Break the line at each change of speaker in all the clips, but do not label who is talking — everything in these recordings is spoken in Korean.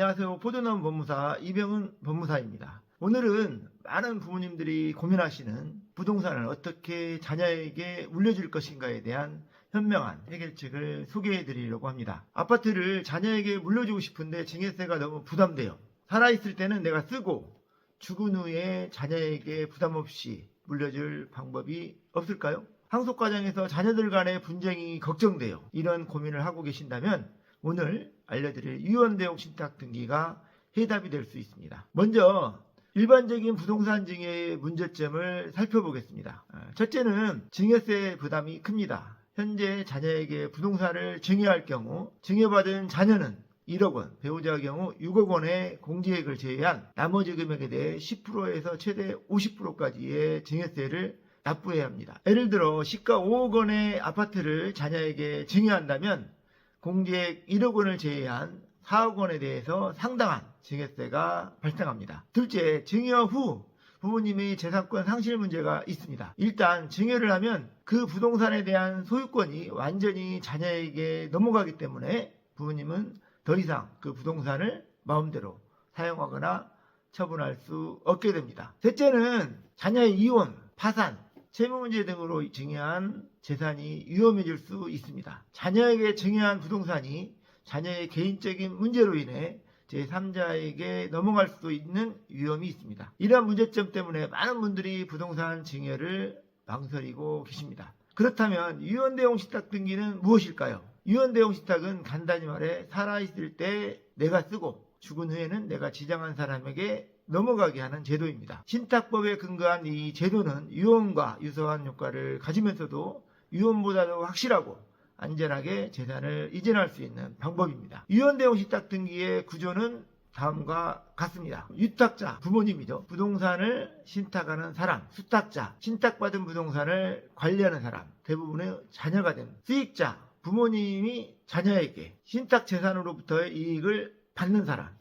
안녕하세요. 포도나무 법무사 이병은 법무사입니다. 오늘은 많은 부모님들이 고민하시는 부동산을 어떻게 자녀에게 물려줄 것인가에 대한 현명한 해결책을 소개해 드리려고 합니다. 아파트를 자녀에게 물려주고 싶은데 증여세가 너무 부담돼요. 살아있을 때는 내가 쓰고 죽은 후에 자녀에게 부담 없이 물려줄 방법이 없을까요? 상속 과정에서 자녀들 간의 분쟁이 걱정돼요. 이런 고민을 하고 계신다면 오늘 알려드릴 유언대용 신탁 등기가 해답이 될 수 있습니다. 먼저 일반적인 부동산 증여의 문제점을 살펴보겠습니다. 첫째는 증여세 부담이 큽니다. 현재 자녀에게 부동산을 증여할 경우 증여받은 자녀는 1억 원, 배우자의 경우 6억 원의 공제액을 제외한 나머지 금액에 대해 10%에서 최대 50%까지의 증여세를 납부해야 합니다. 예를 들어 시가 5억 원의 아파트를 자녀에게 증여한다면 공제액 1억 원을 제외한 4억 원에 대해서 상당한 증여세가 발생합니다. 둘째, 증여 후 부모님의 재산권 상실 문제가 있습니다. 일단 증여를 하면 그 부동산에 대한 소유권이 완전히 자녀에게 넘어가기 때문에 부모님은 더 이상 그 부동산을 마음대로 사용하거나 처분할 수 없게 됩니다. 셋째는 자녀의 이혼, 파산, 채무 문제 등으로 증여한 재산이 위험해질 수 있습니다. 자녀에게 증여한 부동산이 자녀의 개인적인 문제로 인해 제3자에게 넘어갈 수 있는 위험이 있습니다. 이러한 문제점 때문에 많은 분들이 부동산 증여를 망설이고 계십니다. 그렇다면 유언대용 신탁 등기는 무엇일까요? 유언대용 신탁은 간단히 말해 살아있을 때 내가 쓰고 죽은 후에는 내가 지정한 사람에게 넘어가게 하는 제도입니다. 신탁법에 근거한 이 제도는 유언과 유사한 효과를 가지면서도 유언보다도 확실하고 안전하게 재산을 이전할 수 있는 방법입니다. 유언대용 신탁 등기의 구조는 다음과 같습니다. 유탁자, 부모님이죠. 부동산을 신탁하는 사람, 수탁자, 신탁받은 부동산을 관리하는 사람, 대부분의 자녀가 된 수익자, 부모님이 자녀에게 신탁 재산으로부터의 이익을 받는 사람.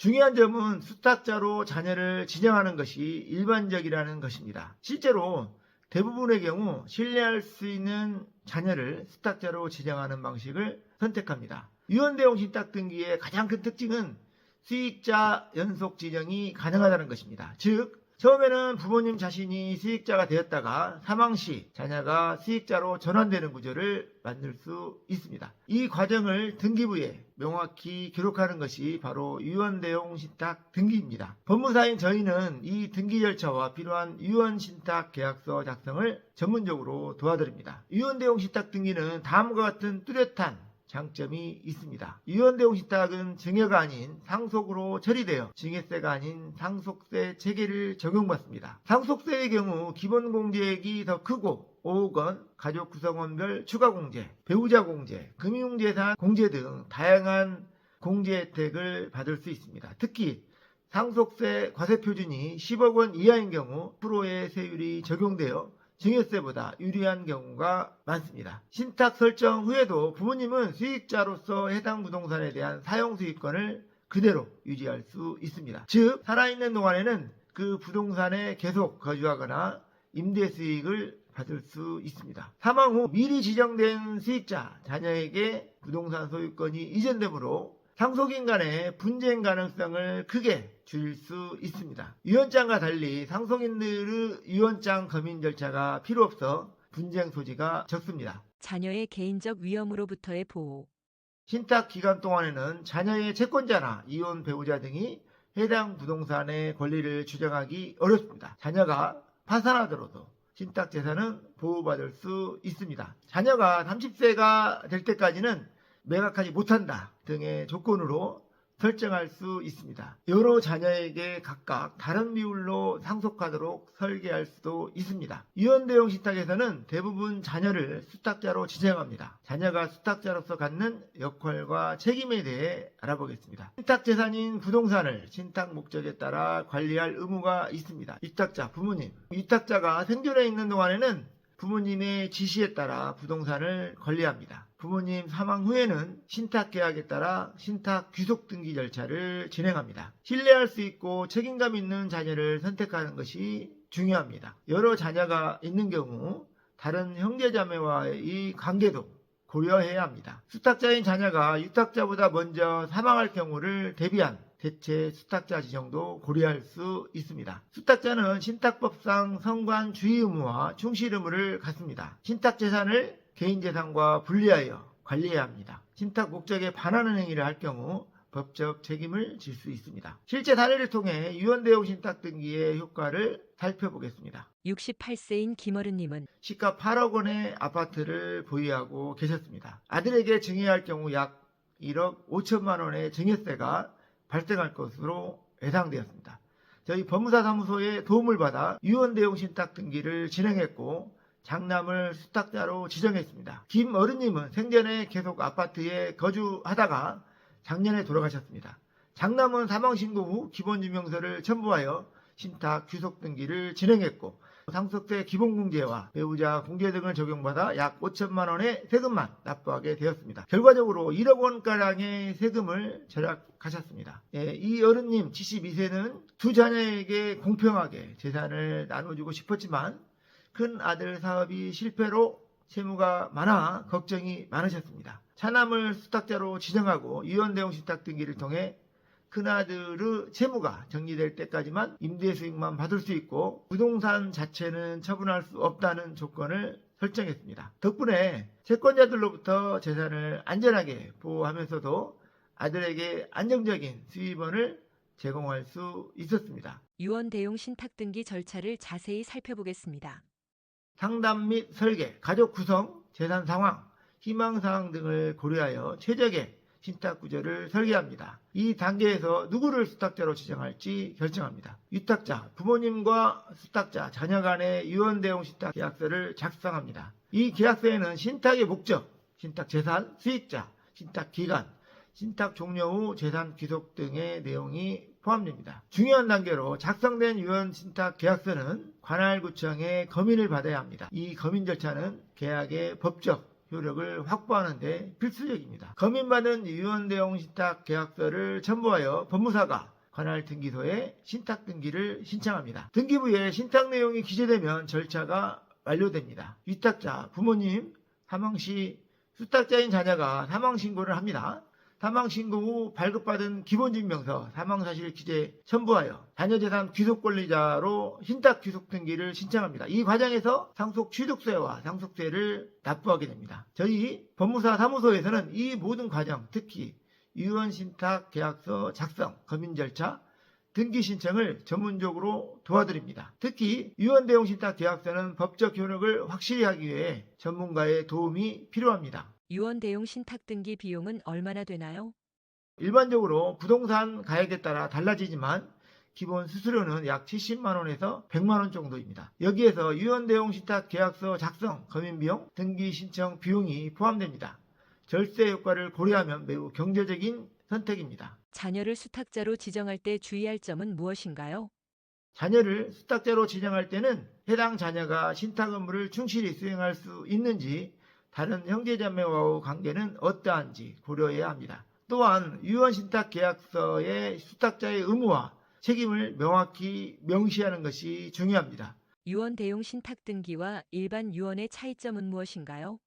중요한 점은 수탁자로 자녀를 지정하는 것이 일반적이라는 것입니다. 실제로 대부분의 경우 신뢰할 수 있는 자녀를 수탁자로 지정하는 방식을 선택합니다. 유언대용 신탁 등기의 가장 큰 특징은 수익자 연속 지정이 가능하다는 것입니다. 즉 처음에는 부모님 자신이 수익자가 되었다가 사망 시 자녀가 수익자로 전환되는 구조를 만들 수 있습니다. 이 과정을 등기부에 명확히 기록하는 것이 바로 유언대용 신탁 등기입니다. 법무사인 저희는 이 등기 절차와 필요한 유언신탁 계약서 작성을 전문적으로 도와드립니다. 유언대용 신탁 등기는 다음과 같은 뚜렷한 장점이 있습니다. 유언대용 신탁은 증여가 아닌 상속으로 처리되어 증여세가 아닌 상속세 체계를 적용받습니다. 상속세의 경우 기본 공제액이 더 크고 5억 원, 가족 구성원별 추가 공제, 배우자 공제, 금융재산 공제 등 다양한 공제 혜택을 받을 수 있습니다. 특히 상속세 과세표준이 10억 원 이하인 경우 10%의 세율이 적용되어 증여세보다 유리한 경우가 많습니다. 신탁 설정 후에도 부모님은 수익자로서 해당 부동산에 대한 사용수익권을 그대로 유지할 수 있습니다. 즉 살아있는 동안에는 그 부동산에 계속 거주하거나 임대 수익을 받을 수 있습니다. 사망 후 미리 지정된 수익자, 자녀에게 부동산 소유권이 이전되므로 상속인 간의 분쟁 가능성을 크게 줄일 수 있습니다. 유언장과 달리 상속인들의 유언장 검인 절차가 필요 없어 분쟁 소지가 적습니다.
자녀의 개인적 위험으로부터의 보호.
신탁 기간 동안에는 자녀의 채권자나 이혼 배우자 등이 해당 부동산의 권리를 주장하기 어렵습니다. 자녀가 파산하더라도 신탁 재산은 보호받을 수 있습니다. 자녀가 30세가 될 때까지는 매각하지 못한다 등의 조건으로 설정할 수 있습니다. 여러 자녀에게 각각 다른 비율로 상속하도록 설계할 수도 있습니다. 유언대용 신탁에서는 대부분 자녀를 수탁자로 지정합니다. 자녀가 수탁자로서 갖는 역할과 책임에 대해 알아보겠습니다. 신탁 재산인 부동산을 신탁 목적에 따라 관리할 의무가 있습니다. 유탁자, 부모님. 유탁자가 생존해 있는 동안에는 부모님의 지시에 따라 부동산을 관리합니다. 부모님 사망 후에는 신탁 계약에 따라 신탁 귀속 등기 절차를 진행합니다. 신뢰할 수 있고 책임감 있는 자녀를 선택하는 것이 중요합니다. 여러 자녀가 있는 경우 다른 형제자매와의 관계도 고려해야 합니다. 수탁자인 자녀가 유탁자보다 먼저 사망할 경우를 대비한 대체 수탁자 지정도 고려할 수 있습니다. 수탁자는 신탁법상 성관 주의 의무와 충실 의무를 갖습니다. 신탁 재산을 개인 재산과 분리하여 관리해야 합니다. 신탁 목적에 반하는 행위를 할 경우 법적 책임을 질 수 있습니다. 실제 사례를 통해 유언대용 신탁 등기의 효과를 살펴보겠습니다.
68세인 김어른님은
시가 8억 원의 아파트를 보유하고 계셨습니다. 아들에게 증여할 할 경우 약 1억 5천만 원의 증여세가 발생할 것으로 예상되었습니다. 저희 법무사 사무소의 도움을 받아 유언대용 신탁 등기를 진행했고 장남을 수탁자로 지정했습니다. 김어른님은 생전에 계속 아파트에 거주하다가 작년에 돌아가셨습니다. 장남은 사망신고 후 기본증명서를 첨부하여 신탁 귀속 등기를 진행했고 상속세 기본공제와 배우자 공제 등을 적용받아 약 5천만 원의 세금만 납부하게 되었습니다. 결과적으로 1억 원가량의 세금을 절약하셨습니다. 이 어른님 72세는 두 자녀에게 공평하게 재산을 나눠주고 싶었지만 큰 아들 사업이 실패로 채무가 많아 걱정이 많으셨습니다. 차남을 수탁자로 지정하고 유언대용 신탁 등기를 통해 큰아들의 채무가 정리될 때까지만 임대 수익만 받을 수 있고 부동산 자체는 처분할 수 없다는 조건을 설정했습니다. 덕분에 채권자들로부터 재산을 안전하게 보호하면서도 아들에게 안정적인 수입원을 제공할 수 있었습니다.
유언대용 신탁 등기 절차를 자세히 살펴보겠습니다.
상담 및 설계, 가족 구성, 재산 상황, 희망사항 등을 고려하여 최적의 신탁 구조를 설계합니다. 이 단계에서 누구를 수탁자로 지정할지 결정합니다. 유탁자, 부모님과 수탁자, 자녀 간의 유언대용 신탁 계약서를 작성합니다. 이 계약서에는 신탁의 목적, 신탁 재산, 수익자, 신탁 기간, 신탁 종료 후 재산 귀속 등의 내용이 포함됩니다. 중요한 단계로 작성된 유언 신탁 계약서는 관할구청의 검인을 받아야 합니다. 이 검인 절차는 계약의 법적 효력을 확보하는 데 필수적입니다. 검인받은 유언대용 신탁 계약서를 첨부하여 법무사가 관할 등기소에 신탁 등기를 신청합니다. 등기부에 신탁 내용이 기재되면 절차가 완료됩니다. 유탁자, 부모님 사망 시 수탁자인 자녀가 사망신고를 합니다. 사망신고 후 발급받은 기본증명서, 사망사실 기재 첨부하여 자녀재산 귀속권리자로 신탁 귀속 등기를 신청합니다. 이 과정에서 상속 취득세와 상속세를 납부하게 됩니다. 저희 법무사 사무소에서는 이 모든 과정, 특히 유언신탁 계약서 작성, 검인 절차, 등기 신청을 전문적으로 도와드립니다. 특히 유언대용 신탁 계약서는 법적 효력을 확실히 하기 위해 전문가의 도움이 필요합니다.
유언대용 신탁 등기 비용은 얼마나 되나요?
일반적으로 부동산 가액에 따라 달라지지만 기본 수수료는 약 70만 원에서 100만 원 정도입니다. 여기에서 유언대용 신탁 계약서 작성, 검인 비용, 등기 신청 비용이 포함됩니다. 절세 효과를 고려하면 매우 경제적인 선택입니다.
자녀를 수탁자로 지정할 때 주의할 점은 무엇인가요?
자녀를 수탁자로 지정할 때는 해당 자녀가 신탁 업무를 충실히 수행할 수 있는지, 다른 형제자매와의 관계는 어떠한지 고려해야 합니다. 또한 유언신탁 계약서의 수탁자의 의무와 책임을 명확히 명시하는 것이 중요합니다.
유언대용 신탁 등기와 일반 유언의 차이점은 무엇인가요?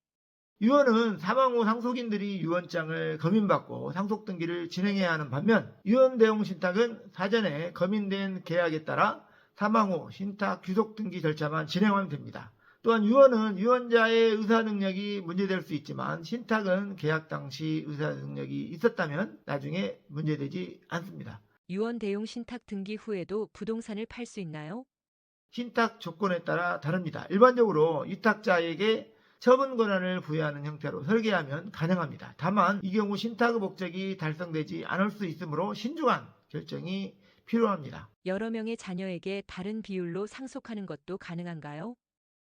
유언은 사망 후 상속인들이 유언장을 검인받고 상속 등기를 진행해야 하는 반면 유언대용 신탁은 사전에 검인된 계약에 따라 사망 후 신탁 귀속 등기 절차만 진행하면 됩니다. 또한 유언은 유언자의 의사 능력이 문제될 수 있지만 신탁은 계약 당시 의사 능력이 있었다면 나중에 문제되지 않습니다.
유언대용 신탁 등기 후에도 부동산을 팔 수 있나요?
신탁 조건에 따라 다릅니다. 일반적으로 유탁자에게 처분 권한을 부여하는 형태로 설계하면 가능합니다. 다만 이 경우 신탁의 목적이 달성되지 않을 수 있으므로 신중한 결정이 필요합니다.
여러 명의 자녀에게 다른 비율로 상속하는 것도 가능한가요?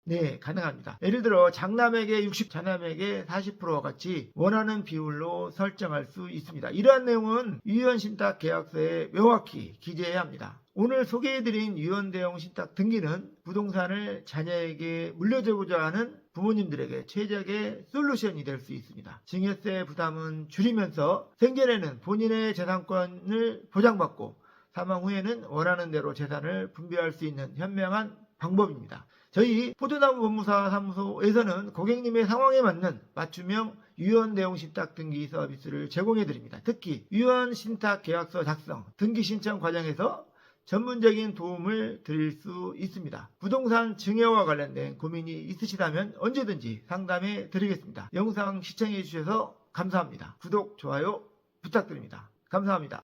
네, 가능합니다. 예를 들어 장남에게 60, 자남에게 40%와 같이 원하는 비율로 설정할 수 있습니다. 이러한 내용은 유언신탁 계약서에 명확히 기재해야 합니다. 오늘 소개해드린 유언대용 신탁 등기는 부동산을 자녀에게 물려주고자 하는 부모님들에게 최적의 솔루션이 될 수 있습니다. 증여세 부담은 줄이면서 생전에는 본인의 재산권을 보장받고 사망 후에는 원하는 대로 재산을 분배할 수 있는 현명한 방법입니다. 저희 포도나무 법무사 사무소에서는 고객님의 상황에 맞는 맞춤형 유연 내용 신탁 등기 서비스를 제공해 드립니다. 특히 유연 신탁 계약서 작성, 등기 신청 과정에서 전문적인 도움을 드릴 수 있습니다. 부동산 증여와 관련된 고민이 있으시다면 언제든지 상담해 드리겠습니다. 영상 시청해 주셔서 감사합니다. 구독, 좋아요 부탁드립니다. 감사합니다.